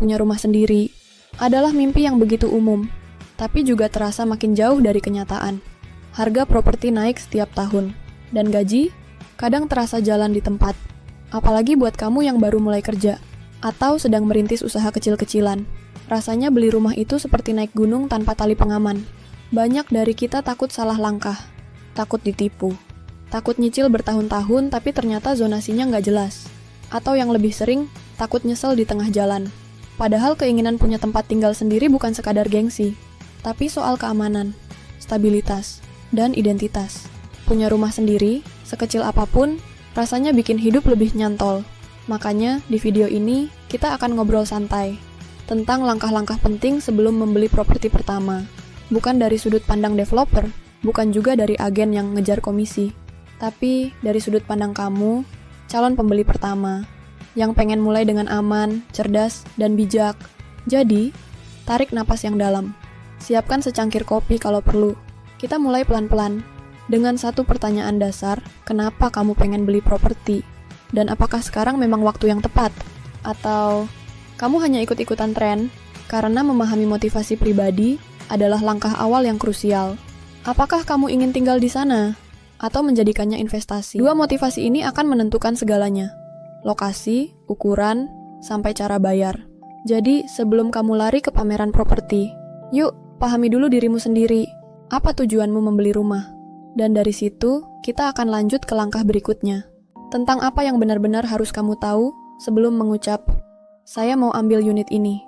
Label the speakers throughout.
Speaker 1: punya rumah sendiri adalah mimpi yang begitu umum, tapi juga terasa makin jauh dari kenyataan. Harga properti naik setiap tahun, dan gaji kadang terasa jalan di tempat. Apalagi buat kamu yang baru mulai kerja, atau sedang merintis usaha kecil-kecilan. Rasanya beli rumah itu seperti naik gunung tanpa tali pengaman. Banyak dari kita takut salah langkah, takut ditipu, takut nyicil bertahun-tahun tapi ternyata zonasinya nggak jelas. Atau yang lebih sering, takut nyesel di tengah jalan. Padahal keinginan punya tempat tinggal sendiri bukan sekadar gengsi, tapi soal keamanan, stabilitas, dan identitas. Punya rumah sendiri, sekecil apapun, rasanya bikin hidup lebih nyantol. Makanya, di video ini, kita akan ngobrol santai tentang langkah-langkah penting sebelum membeli properti pertama. Bukan dari sudut pandang developer, bukan juga dari agen yang ngejar komisi, tapi dari sudut pandang kamu, calon pembeli pertama, yang pengen mulai dengan aman, cerdas, dan bijak. Jadi, tarik napas yang dalam. Siapkan secangkir kopi kalau perlu. Kita mulai pelan-pelan, dengan satu pertanyaan dasar, kenapa kamu pengen beli properti? Dan apakah sekarang memang waktu yang tepat? Atau, kamu hanya ikut-ikutan tren, karena memahami motivasi pribadi adalah langkah awal yang krusial. Apakah kamu ingin tinggal di sana? Atau menjadikannya investasi? Dua motivasi ini akan menentukan segalanya. Lokasi, ukuran, sampai cara bayar. Jadi, sebelum kamu lari ke pameran properti, yuk, pahami dulu dirimu sendiri. Apa tujuanmu membeli rumah? Dan dari situ, kita akan lanjut ke langkah berikutnya. Tentang apa yang benar-benar harus kamu tahu sebelum mengucap, saya mau ambil unit ini.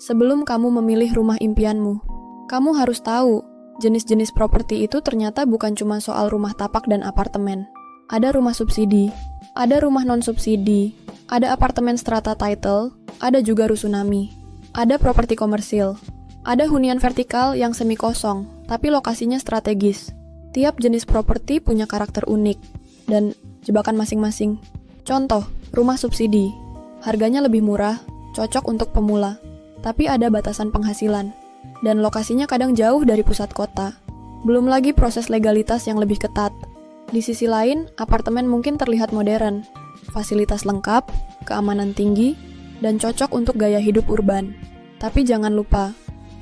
Speaker 1: Sebelum kamu memilih rumah impianmu, kamu harus tahu, jenis-jenis properti itu ternyata bukan cuma soal rumah tapak dan apartemen. Ada rumah subsidi, ada rumah non-subsidi, ada apartemen strata title, ada juga rusunami, ada properti komersil, ada hunian vertikal yang semi kosong, tapi lokasinya strategis. Tiap jenis properti punya karakter unik dan jebakan masing-masing. Contoh, rumah subsidi. Harganya lebih murah, cocok untuk pemula, tapi ada batasan penghasilan. Dan lokasinya kadang jauh dari pusat kota. Belum lagi proses legalitas yang lebih ketat. Di sisi lain, apartemen mungkin terlihat modern, fasilitas lengkap, keamanan tinggi, dan cocok untuk gaya hidup urban. Tapi jangan lupa,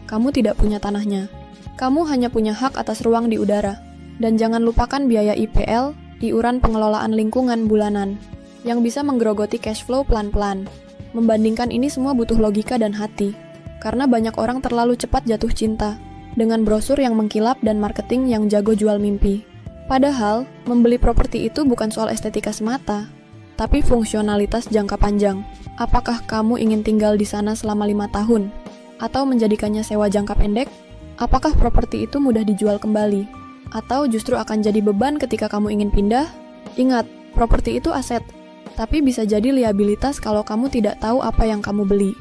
Speaker 1: kamu tidak punya tanahnya. Kamu hanya punya hak atas ruang di udara. Dan jangan lupakan biaya IPL, iuran pengelolaan lingkungan bulanan, yang bisa menggerogoti cash flow pelan-pelan. Membandingkan ini semua butuh logika dan hati. Karena banyak orang terlalu cepat jatuh cinta dengan brosur yang mengkilap dan marketing yang jago jual mimpi. Padahal, membeli properti itu bukan soal estetika semata, tapi fungsionalitas jangka panjang. Apakah kamu ingin tinggal di sana selama 5 tahun? Atau menjadikannya sewa jangka pendek? Apakah properti itu mudah dijual kembali? Atau justru akan jadi beban ketika kamu ingin pindah? Ingat, properti itu aset, tapi bisa jadi liabilitas kalau kamu tidak tahu apa yang kamu beli.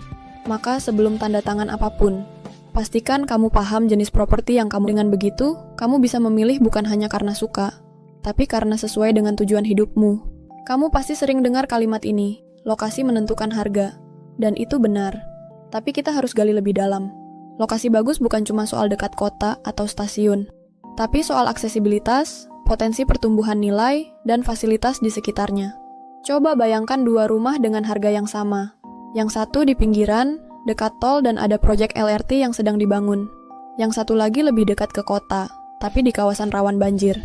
Speaker 1: Maka sebelum tanda tangan apapun, pastikan kamu paham jenis properti yang kamu. Dengan begitu, kamu bisa memilih bukan hanya karena suka, tapi karena sesuai dengan tujuan hidupmu. Kamu pasti sering dengar kalimat ini, lokasi menentukan harga. Dan itu benar. Tapi kita harus gali lebih dalam. Lokasi bagus bukan cuma soal dekat kota atau stasiun, tapi soal aksesibilitas, potensi pertumbuhan nilai, dan fasilitas di sekitarnya. Coba bayangkan dua rumah dengan harga yang sama. Yang satu di pinggiran, dekat tol dan ada proyek LRT yang sedang dibangun. Yang satu lagi lebih dekat ke kota, tapi di kawasan rawan banjir.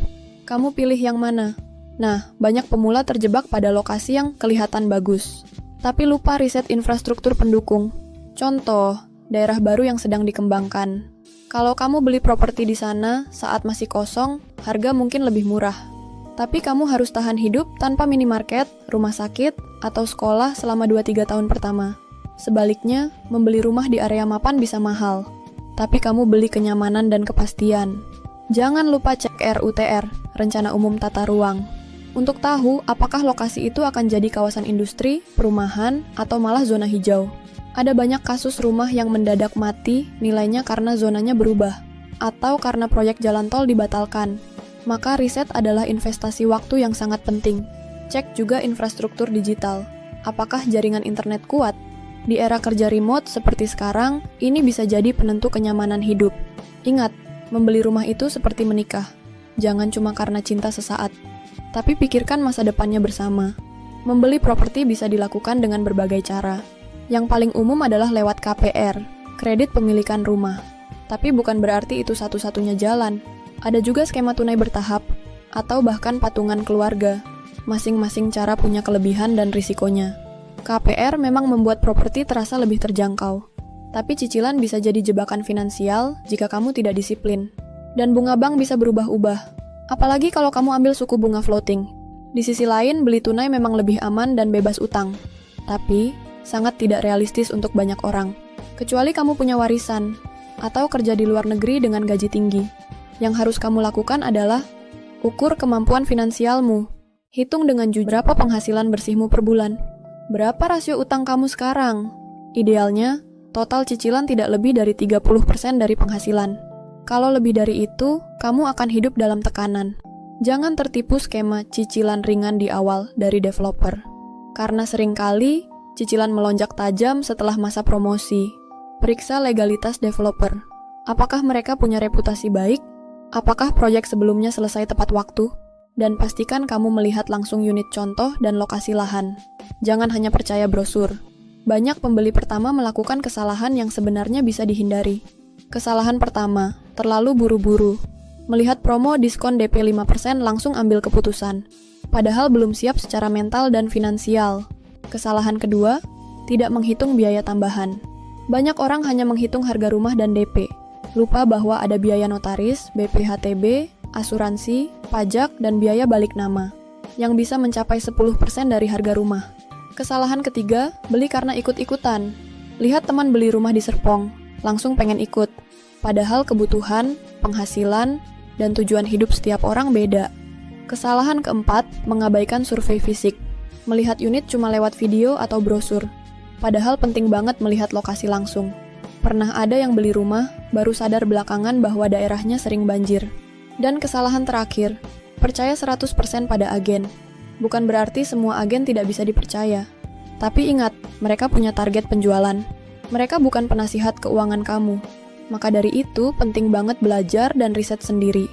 Speaker 1: Kamu pilih yang mana? Nah, banyak pemula terjebak pada lokasi yang kelihatan bagus, tapi lupa riset infrastruktur pendukung. Contoh, daerah baru yang sedang dikembangkan. Kalau kamu beli properti di sana saat masih kosong, harga mungkin lebih murah. Tapi kamu harus tahan hidup tanpa minimarket, rumah sakit, atau sekolah selama 2-3 tahun pertama. Sebaliknya, membeli rumah di area mapan bisa mahal. Tapi kamu beli kenyamanan dan kepastian. Jangan lupa cek RUTR, Rencana Umum Tata Ruang. Untuk tahu apakah lokasi itu akan jadi kawasan industri, perumahan, atau malah zona hijau. Ada banyak kasus rumah yang mendadak mati nilainya karena zonanya berubah, atau karena proyek jalan tol dibatalkan. Maka riset adalah investasi waktu yang sangat penting. Cek juga infrastruktur digital. Apakah jaringan internet kuat? Di era kerja remote seperti sekarang, ini bisa jadi penentu kenyamanan hidup. Ingat, membeli rumah itu seperti menikah. Jangan cuma karena cinta sesaat, tapi pikirkan masa depannya bersama. Membeli properti bisa dilakukan dengan berbagai cara. Yang paling umum adalah lewat KPR, kredit pemilikan rumah. Tapi bukan berarti itu satu-satunya jalan. Ada juga skema tunai bertahap, atau bahkan patungan keluarga. Masing-masing cara punya kelebihan dan risikonya. KPR memang membuat properti terasa lebih terjangkau. Tapi cicilan bisa jadi jebakan finansial jika kamu tidak disiplin. Dan bunga bank bisa berubah-ubah. Apalagi kalau kamu ambil suku bunga floating. Di sisi lain, beli tunai memang lebih aman dan bebas utang. Tapi, sangat tidak realistis untuk banyak orang. Kecuali kamu punya warisan, atau kerja di luar negeri dengan gaji tinggi. Yang harus kamu lakukan adalah ukur kemampuan finansialmu. Hitung dengan jujur berapa penghasilan bersihmu per bulan. Berapa rasio utang kamu sekarang? Idealnya, total cicilan tidak lebih dari 30% dari penghasilan. Kalau lebih dari itu, kamu akan hidup dalam tekanan. Jangan tertipu skema cicilan ringan di awal dari developer. Karena seringkali, cicilan melonjak tajam setelah masa promosi. Periksa legalitas developer. Apakah mereka punya reputasi baik? Apakah proyek sebelumnya selesai tepat waktu? Dan pastikan kamu melihat langsung unit contoh dan lokasi lahan. Jangan hanya percaya brosur. Banyak pembeli pertama melakukan kesalahan yang sebenarnya bisa dihindari. Kesalahan pertama, terlalu buru-buru. Melihat promo diskon DP 5% langsung ambil keputusan. Padahal belum siap secara mental dan finansial. Kesalahan kedua, tidak menghitung biaya tambahan. Banyak orang hanya menghitung harga rumah dan DP. Lupa bahwa ada biaya notaris, BPHTB, asuransi, pajak, dan biaya balik nama, yang bisa mencapai 10% dari harga rumah. Kesalahan ketiga, beli karena ikut-ikutan. Lihat teman beli rumah di Serpong, langsung pengen ikut. Padahal kebutuhan, penghasilan, dan tujuan hidup setiap orang beda. Kesalahan keempat, mengabaikan survei fisik. Melihat unit cuma lewat video atau brosur. Padahal penting banget melihat lokasi langsung. Pernah ada yang beli rumah, baru sadar belakangan bahwa daerahnya sering banjir. Dan kesalahan terakhir, percaya 100% pada agen. Bukan berarti semua agen tidak bisa dipercaya. Tapi ingat, mereka punya target penjualan. Mereka bukan penasihat keuangan kamu. Maka dari itu, penting banget belajar dan riset sendiri.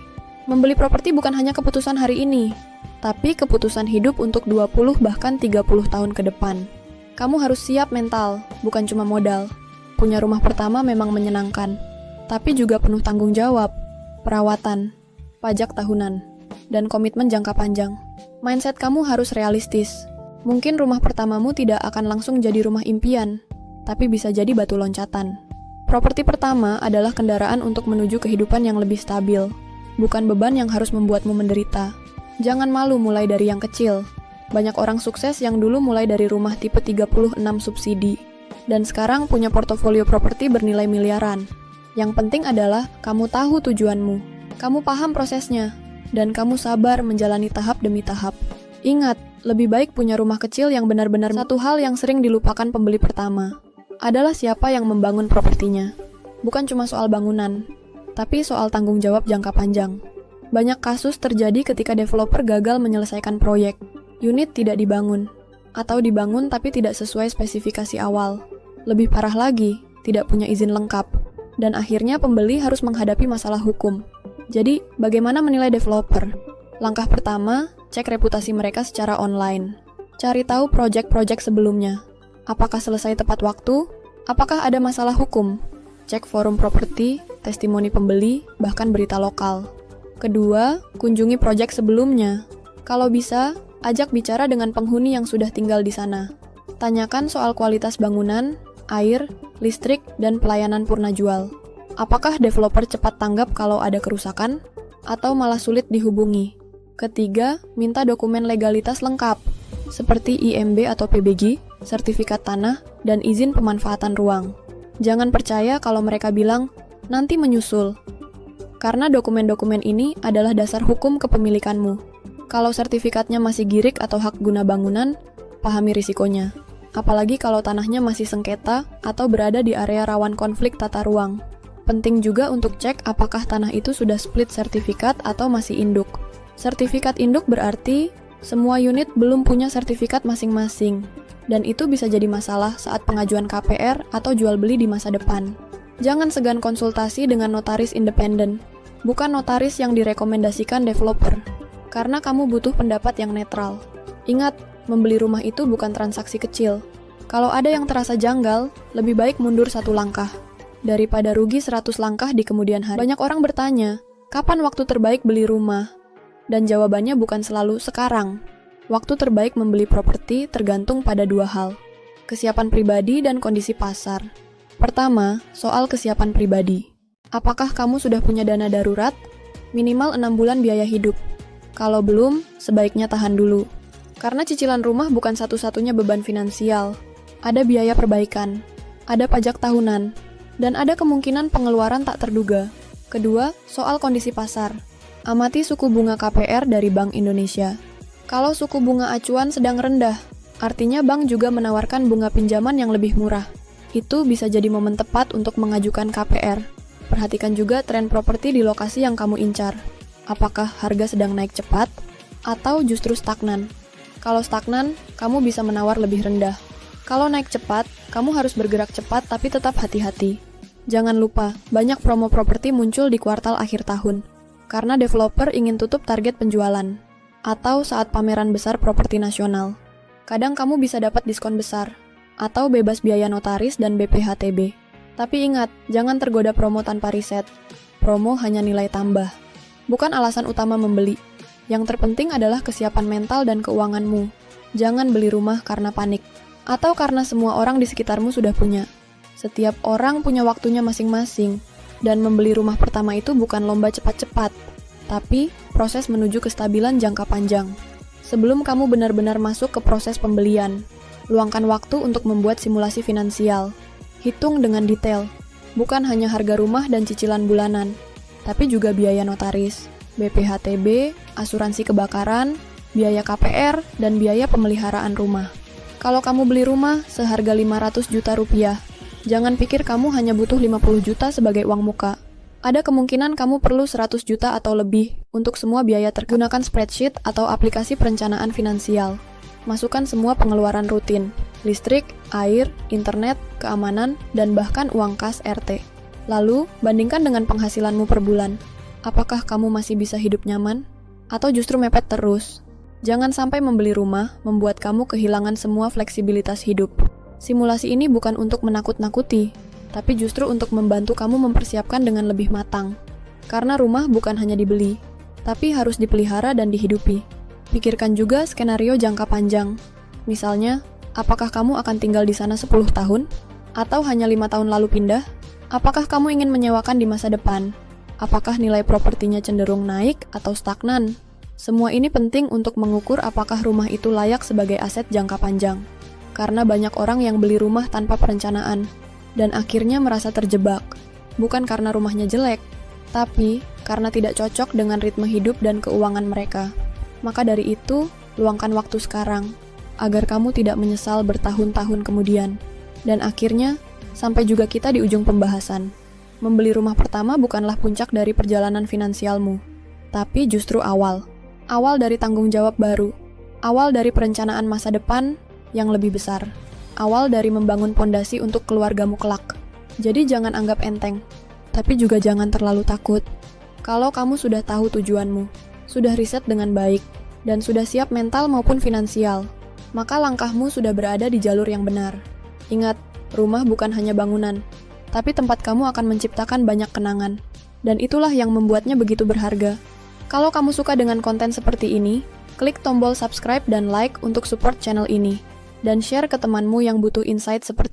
Speaker 1: Membeli properti bukan hanya keputusan hari ini, tapi keputusan hidup untuk 20 bahkan 30 tahun ke depan. Kamu harus siap mental, bukan cuma modal. Punya rumah pertama memang menyenangkan, tapi juga penuh tanggung jawab, perawatan, pajak tahunan, dan komitmen jangka panjang. Mindset kamu harus realistis. Mungkin rumah pertamamu tidak akan langsung jadi rumah impian, tapi bisa jadi batu loncatan. Properti pertama adalah kendaraan untuk menuju kehidupan yang lebih stabil, bukan beban yang harus membuatmu menderita. Jangan malu mulai dari yang kecil. Banyak orang sukses yang dulu mulai dari rumah tipe 36 subsidi, dan sekarang punya portofolio properti bernilai miliaran. Yang penting adalah kamu tahu tujuanmu, kamu paham prosesnya, dan kamu sabar menjalani tahap demi tahap. Ingat, lebih baik punya rumah kecil yang benar-benar. Satu hal yang sering dilupakan pembeli pertama adalah siapa yang membangun propertinya. Bukan cuma soal bangunan, tapi soal tanggung jawab jangka panjang. Banyak kasus terjadi ketika developer gagal menyelesaikan proyek. Unit tidak dibangun, atau dibangun tapi tidak sesuai spesifikasi awal. Lebih parah lagi, tidak punya izin lengkap. Dan akhirnya pembeli harus menghadapi masalah hukum. Jadi, bagaimana menilai developer? Langkah pertama, cek reputasi mereka secara online. Cari tahu proyek-proyek sebelumnya. Apakah selesai tepat waktu? Apakah ada masalah hukum? Cek forum properti, testimoni pembeli, bahkan berita lokal. Kedua, kunjungi proyek sebelumnya. Kalau bisa, ajak bicara dengan penghuni yang sudah tinggal di sana. Tanyakan soal kualitas bangunan, air, listrik, dan pelayanan purna jual. Apakah developer cepat tanggap kalau ada kerusakan? Atau malah sulit dihubungi? Ketiga, minta dokumen legalitas lengkap, seperti IMB atau PBG, sertifikat tanah, dan izin pemanfaatan ruang. Jangan percaya kalau mereka bilang, nanti menyusul. Karena dokumen-dokumen ini adalah dasar hukum kepemilikanmu. Kalau sertifikatnya masih girik atau hak guna bangunan, pahami risikonya. Apalagi kalau tanahnya masih sengketa atau berada di area rawan konflik tata ruang. Penting juga untuk cek apakah tanah itu sudah split sertifikat atau masih induk. Sertifikat induk berarti semua unit belum punya sertifikat masing-masing, dan itu bisa jadi masalah saat pengajuan KPR atau jual beli di masa depan. Jangan segan konsultasi dengan notaris independen, bukan notaris yang direkomendasikan developer. Karena kamu butuh pendapat yang netral. Ingat, membeli rumah itu bukan transaksi kecil. Kalau ada yang terasa janggal, lebih baik mundur 1 langkah daripada rugi 100 langkah di kemudian hari. Banyak orang bertanya, kapan waktu terbaik beli rumah? Dan jawabannya bukan selalu sekarang. Waktu terbaik membeli properti tergantung pada 2 hal, kesiapan pribadi dan kondisi pasar. Pertama, soal kesiapan pribadi. Apakah kamu sudah punya dana darurat? Minimal 6 bulan biaya hidup. Kalau belum, sebaiknya tahan dulu. Karena cicilan rumah bukan satu-satunya beban finansial. Ada biaya perbaikan, ada pajak tahunan, dan ada kemungkinan pengeluaran tak terduga. Kedua, soal kondisi pasar. Amati suku bunga KPR dari Bank Indonesia. Kalau suku bunga acuan sedang rendah, artinya bank juga menawarkan bunga pinjaman yang lebih murah. Itu bisa jadi momen tepat untuk mengajukan KPR. Perhatikan juga tren properti di lokasi yang kamu incar. Apakah harga sedang naik cepat atau justru stagnan? Kalau stagnan, kamu bisa menawar lebih rendah. Kalau naik cepat, kamu harus bergerak cepat tapi tetap hati-hati. Jangan lupa, banyak promo properti muncul di kuartal akhir tahun, karena developer ingin tutup target penjualan, atau saat pameran besar properti nasional. Kadang kamu bisa dapat diskon besar, atau bebas biaya notaris dan BPHTB. Tapi ingat, jangan tergoda promo tanpa riset. Promo hanya nilai tambah, bukan alasan utama membeli. Yang terpenting adalah kesiapan mental dan keuanganmu. Jangan beli rumah karena panik, atau karena semua orang di sekitarmu sudah punya. Setiap orang punya waktunya masing-masing, dan membeli rumah pertama itu bukan lomba cepat-cepat, tapi proses menuju kestabilan jangka panjang. Sebelum kamu benar-benar masuk ke proses pembelian, luangkan waktu untuk membuat simulasi finansial. Hitung dengan detail, bukan hanya harga rumah dan cicilan bulanan, tapi juga biaya notaris, BPHTB, asuransi kebakaran, biaya KPR, dan biaya pemeliharaan rumah. Kalau kamu beli rumah seharga 500 juta rupiah, jangan pikir kamu hanya butuh 50 juta sebagai uang muka. Ada kemungkinan kamu perlu 100 juta atau lebih untuk semua biaya terkait. Gunakan spreadsheet atau aplikasi perencanaan finansial. Masukkan semua pengeluaran rutin, listrik, air, internet, keamanan, dan bahkan uang kas RT. Lalu, bandingkan dengan penghasilanmu per bulan. Apakah kamu masih bisa hidup nyaman? Atau justru mepet terus? Jangan sampai membeli rumah membuat kamu kehilangan semua fleksibilitas hidup. Simulasi ini bukan untuk menakut-nakuti, tapi justru untuk membantu kamu mempersiapkan dengan lebih matang. Karena rumah bukan hanya dibeli, tapi harus dipelihara dan dihidupi. Pikirkan juga skenario jangka panjang. Misalnya, apakah kamu akan tinggal di sana 10 tahun? Atau hanya 5 tahun lalu pindah? Apakah kamu ingin menyewakan di masa depan? Apakah nilai propertinya cenderung naik atau stagnan? Semua ini penting untuk mengukur apakah rumah itu layak sebagai aset jangka panjang. Karena banyak orang yang beli rumah tanpa perencanaan, dan akhirnya merasa terjebak. Bukan karena rumahnya jelek, tapi karena tidak cocok dengan ritme hidup dan keuangan mereka. Maka dari itu, luangkan waktu sekarang, agar kamu tidak menyesal bertahun-tahun kemudian. Dan akhirnya, sampai juga kita di ujung pembahasan. Membeli rumah pertama bukanlah puncak dari perjalanan finansialmu, tapi justru awal. Awal dari tanggung jawab baru. Awal dari perencanaan masa depan yang lebih besar. Awal dari membangun pondasi untuk keluargamu kelak. Jadi jangan anggap enteng, tapi juga jangan terlalu takut. Kalau kamu sudah tahu tujuanmu, sudah riset dengan baik, dan sudah siap mental maupun finansial, maka langkahmu sudah berada di jalur yang benar. Ingat, rumah bukan hanya bangunan, tapi tempat kamu akan menciptakan banyak kenangan. Dan itulah yang membuatnya begitu berharga. Kalau kamu suka dengan konten seperti ini, klik tombol subscribe dan like untuk support channel ini. Dan share ke temanmu yang butuh insight seperti